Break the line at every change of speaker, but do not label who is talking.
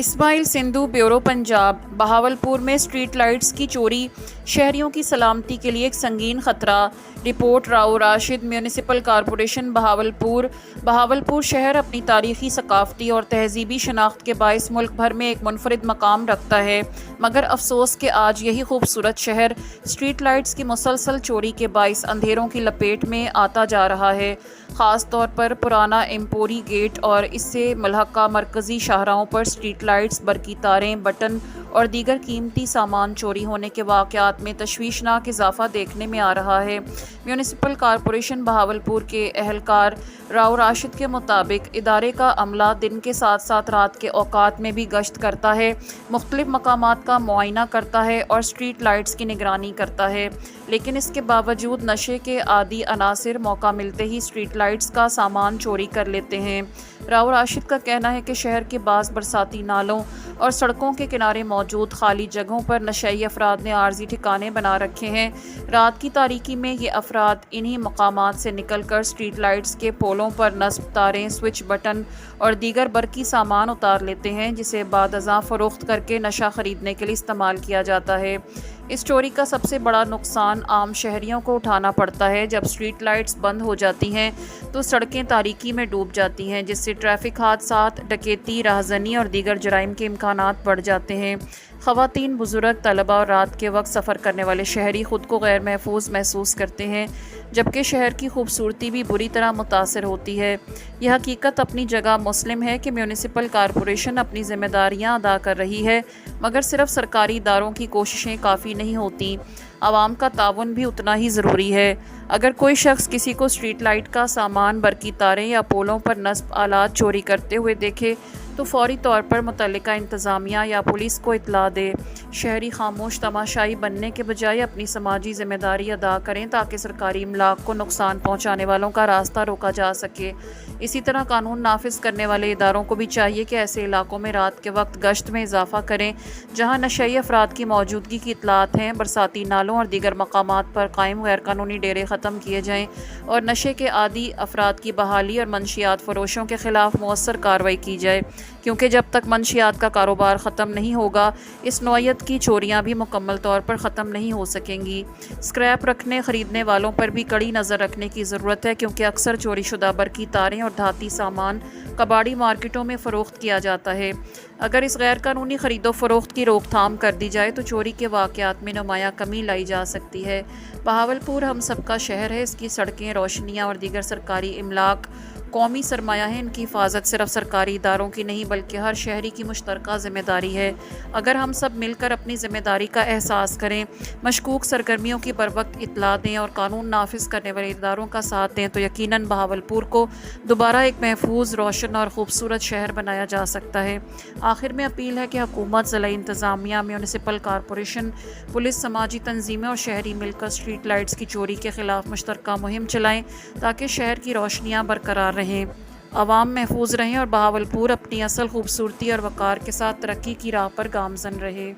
اسماعیل Sindhu, bureau Punjab. Bahawalpur میں street lights کی چوری شہریوں کی سلامتی کے لیے ایک سنگین خطرہ۔ Report Rao Rashid, municipal corporation Bahawalpur. Bahawalpur شہر اپنی تاریخی، ثقافتی اور تہذیبی شناخت کے باعث ملک بھر میں ایک منفرد مقام رکھتا ہے، مگر افسوس کہ آج یہی خوبصورت شہر اسٹریٹ لائٹس کی مسلسل چوری کے باعث اندھیروں کی لپیٹ میں آتا جا رہا ہے۔ خاص طور پر پرانا ایمپوری گیٹ اور اس سے ملحقہ مرکزی شاہراہوں پر اسٹریٹ لائٹس، برقی تاریں، بٹن اور دیگر قیمتی سامان چوری ہونے کے واقعات میں تشویشناک اضافہ دیکھنے میں آ رہا ہے۔ میونسپل کارپوریشن بہاولپور کے اہلکار راؤ راشد کے مطابق ادارے کا عملہ دن کے ساتھ ساتھ رات کے اوقات میں بھی گشت کرتا ہے، مختلف مقامات کا معائنہ کرتا ہے اور اسٹریٹ لائٹس کی نگرانی کرتا ہے، لیکن اس کے باوجود نشے کے عادی عناصر موقع ملتے ہی اسٹریٹ لائٹس کا سامان چوری کر لیتے ہیں۔ راؤ راشد کا کہنا ہے کہ شہر کے بعض برساتی نالوں اور سڑکوں کے کنارے موجود خالی جگہوں پر نشئی افراد نے عارضی ٹھکانے بنا رکھے ہیں۔ رات کی تاریکی میں یہ افراد انہی مقامات سے نکل کر اسٹریٹ لائٹس کے پولوں پر نصب تاریں، سوئچ، بٹن اور دیگر برقی سامان اتار لیتے ہیں، جسے بعد ازاں فروخت کر کے نشہ خریدنے کے لیے استعمال کیا جاتا ہے۔ اس چوری کا سب سے بڑا نقصان عام شہریوں کو اٹھانا پڑتا ہے۔ جب اسٹریٹ لائٹس بند ہو جاتی ہیں تو سڑکیں تاریکی میں ڈوب جاتی ہیں، جس سے ٹریفک حادثات، ڈکیتی، راہزنی اور دیگر جرائم کے امکانات بڑھ جاتے ہیں۔ خواتین، بزرگ، طلباء اور رات کے وقت سفر کرنے والے شہری خود کو غیر محفوظ محسوس کرتے ہیں، جبکہ شہر کی خوبصورتی بھی بری طرح متاثر ہوتی ہے۔ یہ حقیقت اپنی جگہ مسلم ہے کہ میونسپل کارپوریشن اپنی ذمہ داریاں ادا کر رہی ہے، مگر صرف سرکاری اداروں کی کوششیں کافی نہیں ہوتیں، عوام کا تعاون بھی اتنا ہی ضروری ہے۔ اگر کوئی شخص کسی کو اسٹریٹ لائٹ کا سامان، برقی تاریں یا پولوں پر نصب آلات چوری کرتے ہوئے دیکھے تو فوری طور پر متعلقہ انتظامیہ یا پولیس کو اطلاع دے۔ شہری خاموش تماشائی بننے کے بجائے اپنی سماجی ذمہ داری ادا کریں تاکہ سرکاری املاک کو نقصان پہنچانے والوں کا راستہ روکا جا سکے۔ اسی طرح قانون نافذ کرنے والے اداروں کو بھی چاہیے کہ ایسے علاقوں میں رات کے وقت گشت میں اضافہ کریں جہاں نشئی افراد کی موجودگی کی اطلاعات ہیں، برساتی نالوں اور دیگر مقامات پر قائم غیر قانونی ڈیرے ختم کیے جائیں اور نشے کے عادی افراد کی بحالی اور منشیات فروشوں کے خلاف مؤثر کارروائی کی جائے، کیونکہ جب تک منشیات کا کاروبار ختم نہیں ہوگا، اس نوعیت کی چوریاں بھی مکمل طور پر ختم نہیں ہو سکیں گی۔ اسکریپ رکھنے، خریدنے والوں پر بھی کڑی نظر رکھنے کی ضرورت ہے، کیونکہ اکثر چوری شدہ برقی تاریں اور دھاتی سامان کباڑی مارکیٹوں میں فروخت کیا جاتا ہے۔ اگر اس غیر قانونی خرید و فروخت کی روک تھام کر دی جائے تو چوری کے واقعات میں نمایاں کمی لائی جا سکتی ہے۔ بہاولپور ہم سب کا شہر ہے، اس کی سڑکیں، روشنیاں اور دیگر سرکاری املاک قومی سرمایہ ہے۔ ان کی حفاظت صرف سرکاری اداروں کی نہیں بلکہ ہر شہری کی مشترکہ ذمہ داری ہے۔ اگر ہم سب مل کر اپنی ذمہ داری کا احساس کریں، مشکوک سرگرمیوں کی بروقت اطلاع دیں اور قانون نافذ کرنے والے اداروں کا ساتھ دیں تو یقیناً بہاولپور کو دوبارہ ایک محفوظ، روشن اور خوبصورت شہر بنایا جا سکتا ہے۔ آخر میں اپیل ہے کہ حکومت، ضلعی انتظامیہ، میونسپل کارپوریشن، پولیس، سماجی تنظیمیں اور شہری مل کر اسٹریٹ لائٹس کی چوری کے خلاف مشترکہ مہم چلائیں تاکہ شہر کی روشنیاں برقرار رہیں، عوام محفوظ رہیں اور بہاولپور اپنی اصل خوبصورتی اور وقار کے ساتھ ترقی کی راہ پر گامزن رہے۔